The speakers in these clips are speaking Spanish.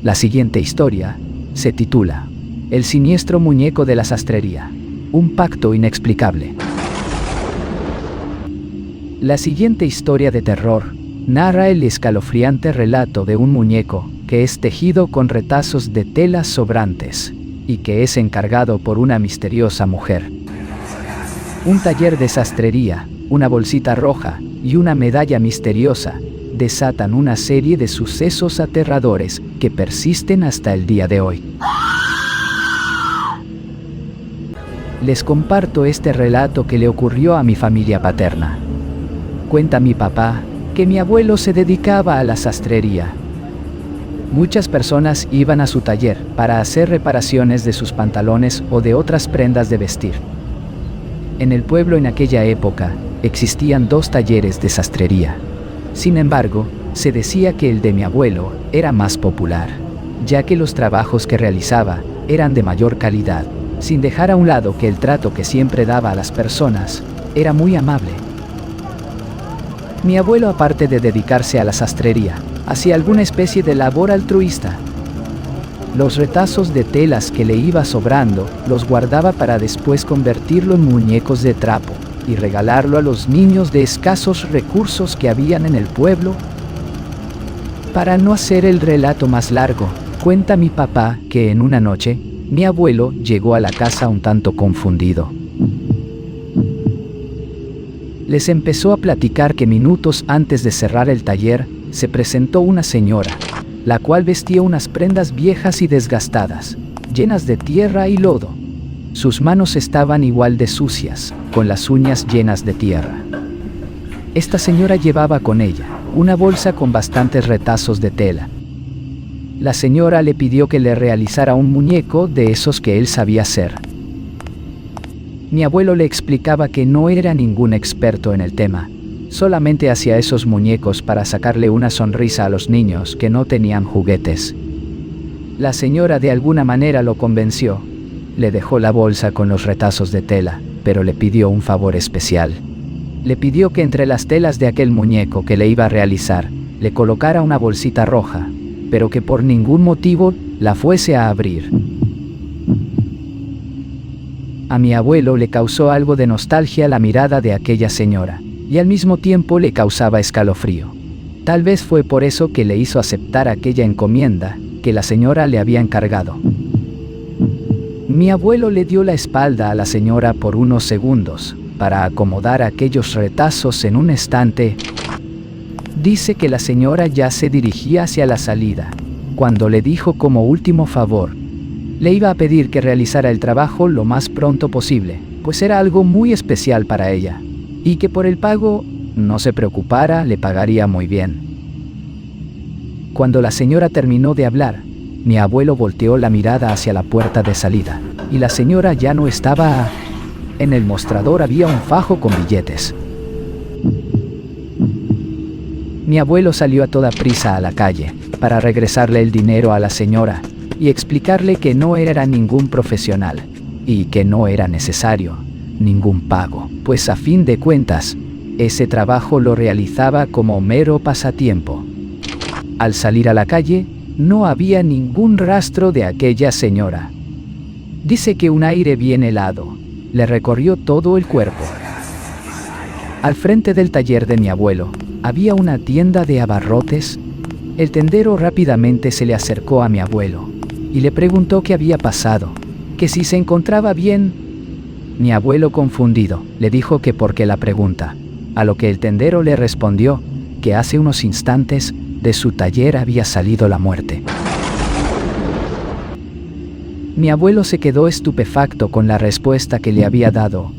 La siguiente historia se titula El siniestro muñeco de la sastrería, un pacto inexplicable. La siguiente historia de terror narra el escalofriante relato de un muñeco que es tejido con retazos de telas sobrantes y que es encargado por una misteriosa mujer. Un taller de sastrería, una bolsita roja y una medalla misteriosa desatan una serie de sucesos aterradores que persisten hasta el día de hoy. Les comparto este relato que le ocurrió a mi familia paterna. Cuenta mi papá que mi abuelo se dedicaba a la sastrería. Muchas personas iban a su taller para hacer reparaciones de sus pantalones o de otras prendas de vestir. En el pueblo en aquella época existían 2 talleres de sastrería. Sin embargo, se decía que el de mi abuelo era más popular, ya que los trabajos que realizaba eran de mayor calidad, sin dejar a un lado que el trato que siempre daba a las personas era muy amable. Mi abuelo, aparte de dedicarse a la sastrería, hacía alguna especie de labor altruista. Los retazos de telas que le iba sobrando los guardaba para después convertirlo en muñecos de trapo y regalarlo a los niños de escasos recursos que habían en el pueblo. Para no hacer el relato más largo, cuenta mi papá que en una noche, mi abuelo llegó a la casa un tanto confundido. Les empezó a platicar que minutos antes de cerrar el taller, se presentó una señora, la cual vestía unas prendas viejas y desgastadas, llenas de tierra y lodo. Sus manos estaban igual de sucias, con las uñas llenas de tierra. Esta señora llevaba con ella una bolsa con bastantes retazos de tela. La señora le pidió que le realizara un muñeco de esos que él sabía hacer. Mi abuelo le explicaba que no era ningún experto en el tema, solamente hacía esos muñecos para sacarle una sonrisa a los niños que no tenían juguetes. La señora de alguna manera lo convenció. Le dejó la bolsa con los retazos de tela, pero le pidió un favor especial. Le pidió que entre las telas de aquel muñeco que le iba a realizar, le colocara una bolsita roja, pero que por ningún motivo la fuese a abrir. A mi abuelo le causó algo de nostalgia la mirada de aquella señora, y al mismo tiempo le causaba escalofrío. Tal vez fue por eso que le hizo aceptar aquella encomienda que la señora le había encargado. Mi abuelo le dio la espalda a la señora por unos segundos, para acomodar aquellos retazos en un estante. Dice que la señora ya se dirigía hacia la salida, cuando le dijo como último favor, le iba a pedir que realizara el trabajo lo más pronto posible, pues era algo muy especial para ella, y que por el pago no se preocupara, le pagaría muy bien. Cuando la señora terminó de hablar, mi abuelo volteó la mirada hacia la puerta de salida, y la señora ya no estaba. En el mostrador había un fajo con billetes. Mi abuelo salió a toda prisa a la calle, para regresarle el dinero a la señora, y explicarle que no era ningún profesional, y que no era necesario ningún pago, pues a fin de cuentas, ese trabajo lo realizaba como mero pasatiempo. Al salir a la calle, no había ningún rastro de aquella señora. Dice que un aire bien helado le recorrió todo el cuerpo. Al frente del taller de mi abuelo, había una tienda de abarrotes. El tendero rápidamente se le acercó a mi abuelo y le preguntó qué había pasado, que si se encontraba bien. Mi abuelo, confundido, le dijo que por qué la pregunta, a lo que el tendero le respondió que hace unos instantes de su taller había salido la muerte. Mi abuelo se quedó estupefacto con la respuesta que le había dado.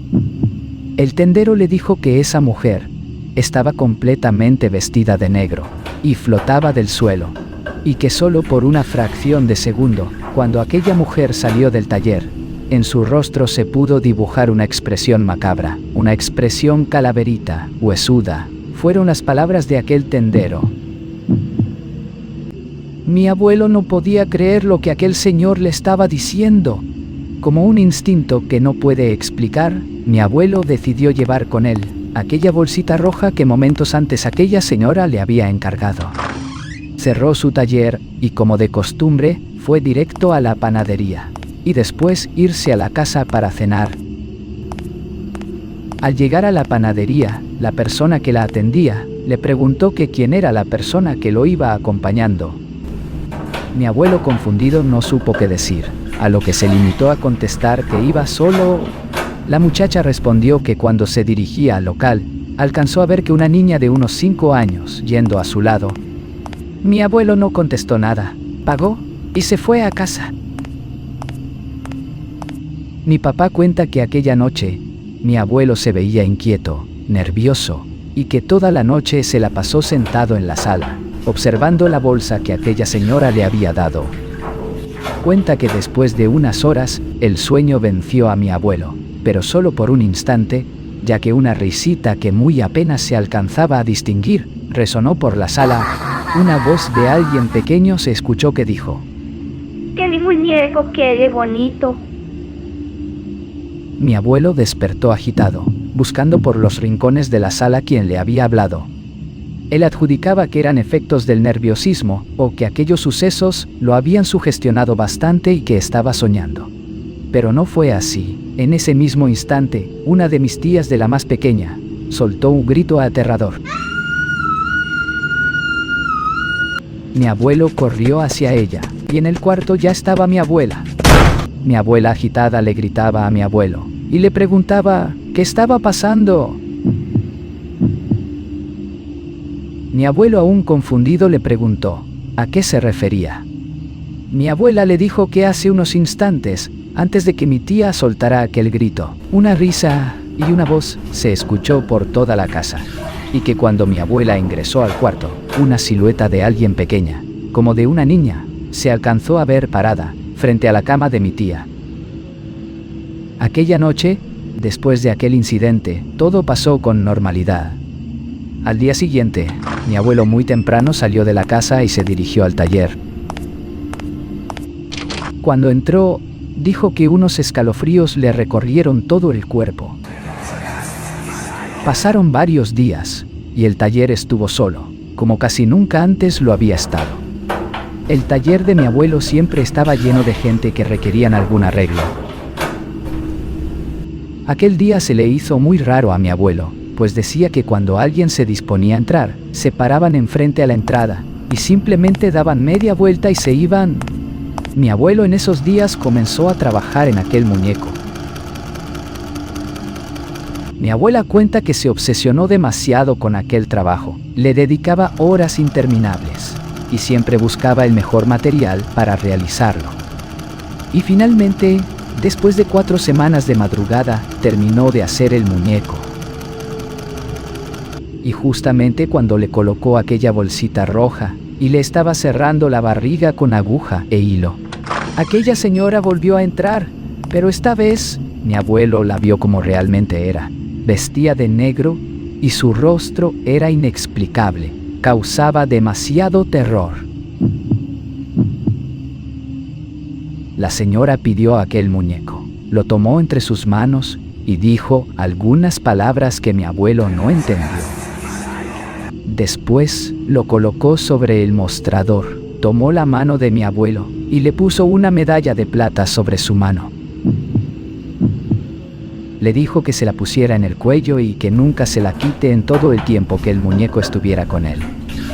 El tendero le dijo que esa mujer estaba completamente vestida de negro y flotaba del suelo, y que solo por una fracción de segundo, cuando aquella mujer salió del taller, en su rostro se pudo dibujar una expresión macabra, una expresión calaverita, huesuda. Fueron las palabras de aquel tendero. Mi abuelo no podía creer lo que aquel señor le estaba diciendo. Como un instinto que no puede explicar, mi abuelo decidió llevar con él aquella bolsita roja que momentos antes aquella señora le había encargado. Cerró su taller y, como de costumbre, fue directo a la panadería, y después irse a la casa para cenar. Al llegar a la panadería, la persona que la atendía le preguntó que quién era la persona que lo iba acompañando. Mi abuelo, confundido, no supo qué decir, a lo que se limitó a contestar que iba solo. La muchacha respondió que cuando se dirigía al local, alcanzó a ver que una niña de unos 5 años yendo a su lado. Mi abuelo no contestó nada, pagó y se fue a casa. Mi papá cuenta que aquella noche, mi abuelo se veía inquieto, nervioso, y que toda la noche se la pasó sentado en la sala, observando la bolsa que aquella señora le había dado. Cuenta que después de unas horas, el sueño venció a mi abuelo, pero solo por un instante, ya que una risita que muy apenas se alcanzaba a distinguir, resonó por la sala. Una voz de alguien pequeño se escuchó que dijo: ¡Qué muñeco, qué bonito! Mi abuelo despertó agitado, buscando por los rincones de la sala quien le había hablado. Él adjudicaba que eran efectos del nerviosismo, o que aquellos sucesos lo habían sugestionado bastante y que estaba soñando. Pero no fue así. En ese mismo instante, una de mis tías, de la más pequeña, soltó un grito aterrador. Mi abuelo corrió hacia ella, y en el cuarto ya estaba mi abuela. Mi abuela, agitada, le gritaba a mi abuelo, y le preguntaba qué estaba pasando. Mi abuelo, aún confundido, le preguntó a qué se refería. Mi abuela le dijo que hace unos instantes, antes de que mi tía soltara aquel grito, una risa y una voz se escuchó por toda la casa, y que cuando mi abuela ingresó al cuarto, una silueta de alguien pequeña, como de una niña, se alcanzó a ver parada frente a la cama de mi tía. Aquella noche, después de aquel incidente, todo pasó con normalidad. Al día siguiente, mi abuelo muy temprano salió de la casa y se dirigió al taller. Cuando entró, dijo que unos escalofríos le recorrieron todo el cuerpo. Pasaron varios días, y el taller estuvo solo, como casi nunca antes lo había estado. El taller de mi abuelo siempre estaba lleno de gente que requerían algún arreglo. Aquel día se le hizo muy raro a mi abuelo, pues decía que cuando alguien se disponía a entrar, se paraban enfrente a la entrada, y simplemente daban media vuelta y se iban. Mi abuelo en esos días comenzó a trabajar en aquel muñeco. Mi abuela cuenta que se obsesionó demasiado con aquel trabajo, le dedicaba horas interminables, y siempre buscaba el mejor material para realizarlo. Y finalmente, después de 4 semanas de madrugada, terminó de hacer el muñeco. Y justamente cuando le colocó aquella bolsita roja, y le estaba cerrando la barriga con aguja e hilo, aquella señora volvió a entrar, pero esta vez, mi abuelo la vio como realmente era. Vestía de negro y su rostro era inexplicable, causaba demasiado terror. La señora pidió aquel muñeco, lo tomó entre sus manos y dijo algunas palabras que mi abuelo no entendió. Después lo colocó sobre el mostrador, tomó la mano de mi abuelo y le puso una medalla de plata sobre su mano. Le dijo que se la pusiera en el cuello y que nunca se la quite en todo el tiempo que el muñeco estuviera con él.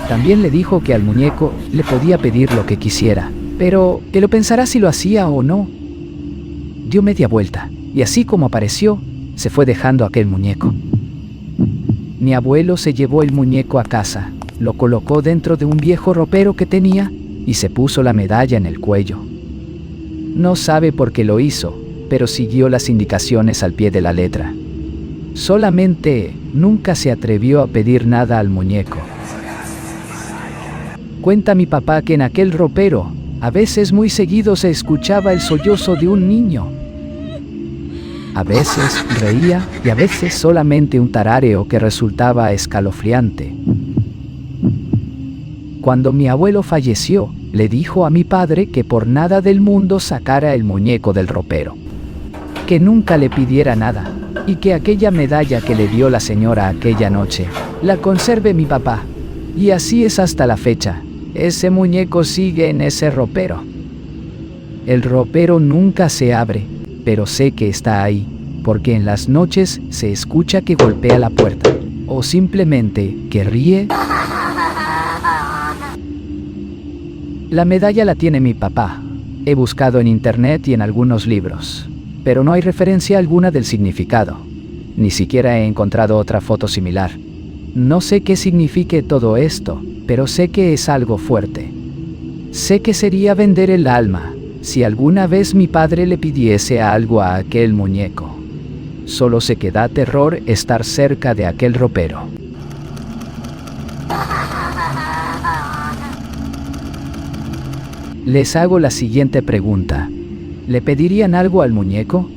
También le dijo que al muñeco le podía pedir lo que quisiera, pero que lo pensara si lo hacía o no. Dio media vuelta, y así como apareció, se fue dejando aquel muñeco. Mi abuelo se llevó el muñeco a casa, lo colocó dentro de un viejo ropero que tenía y se puso la medalla en el cuello. No sabe por qué lo hizo, pero siguió las indicaciones al pie de la letra. Solamente nunca se atrevió a pedir nada al muñeco. Cuenta mi papá que en aquel ropero, a veces muy seguido se escuchaba el sollozo de un niño. A veces reía y a veces solamente un tarareo que resultaba escalofriante. Cuando mi abuelo falleció, le dijo a mi padre que por nada del mundo sacara el muñeco del ropero, que nunca le pidiera nada, y que aquella medalla que le dio la señora aquella noche, la conserve mi papá. Y así es hasta la fecha. Ese muñeco sigue en ese ropero. El ropero nunca se abre, pero sé que está ahí, porque en las noches se escucha que golpea la puerta, o simplemente que ríe. La medalla la tiene mi papá. He buscado en internet y en algunos libros, pero no hay referencia alguna del significado. Ni siquiera he encontrado otra foto similar. No sé qué signifique todo esto, pero sé que es algo fuerte. Sé que sería vender el alma si alguna vez mi padre le pidiese algo a aquel muñeco. Solo sé que da terror estar cerca de aquel ropero. Les hago la siguiente pregunta. ¿Le pedirían algo al muñeco?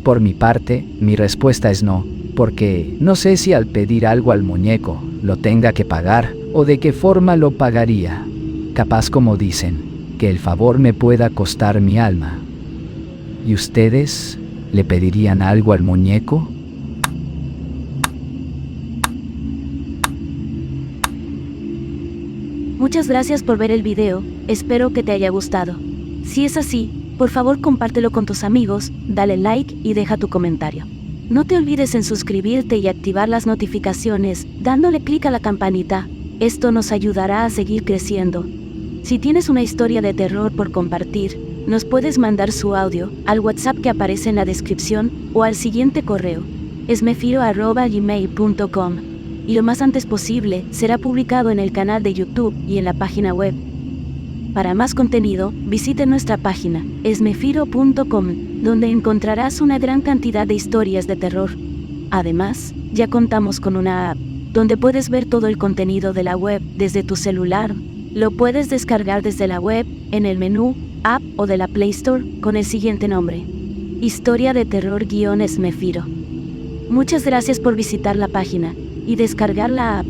Por mi parte, mi respuesta es no, porque no sé si al pedir algo al muñeco lo tenga que pagar o de qué forma lo pagaría. Capaz, como dicen, que el favor me pueda costar mi alma. ¿Y ustedes le pedirían algo al muñeco? Muchas gracias por ver el video, espero que te haya gustado. Si es así, por favor compártelo con tus amigos, dale like y deja tu comentario. No te olvides en suscribirte y activar las notificaciones, dándole clic a la campanita. Esto nos ayudará a seguir creciendo. Si tienes una historia de terror por compartir, nos puedes mandar su audio al WhatsApp que aparece en la descripción o al siguiente correo, esmefiro@gmail.com. Y lo más antes posible será publicado en el canal de YouTube y en la página web. Para más contenido, visite nuestra página, esmefiro.com, donde encontrarás una gran cantidad de historias de terror. Además, ya contamos con una app, donde puedes ver todo el contenido de la web desde tu celular. Lo puedes descargar desde la web, en el menú, app o de la Play Store, con el siguiente nombre: Historia de Terror-Esmefiro. Muchas gracias por visitar la página y descargar la app.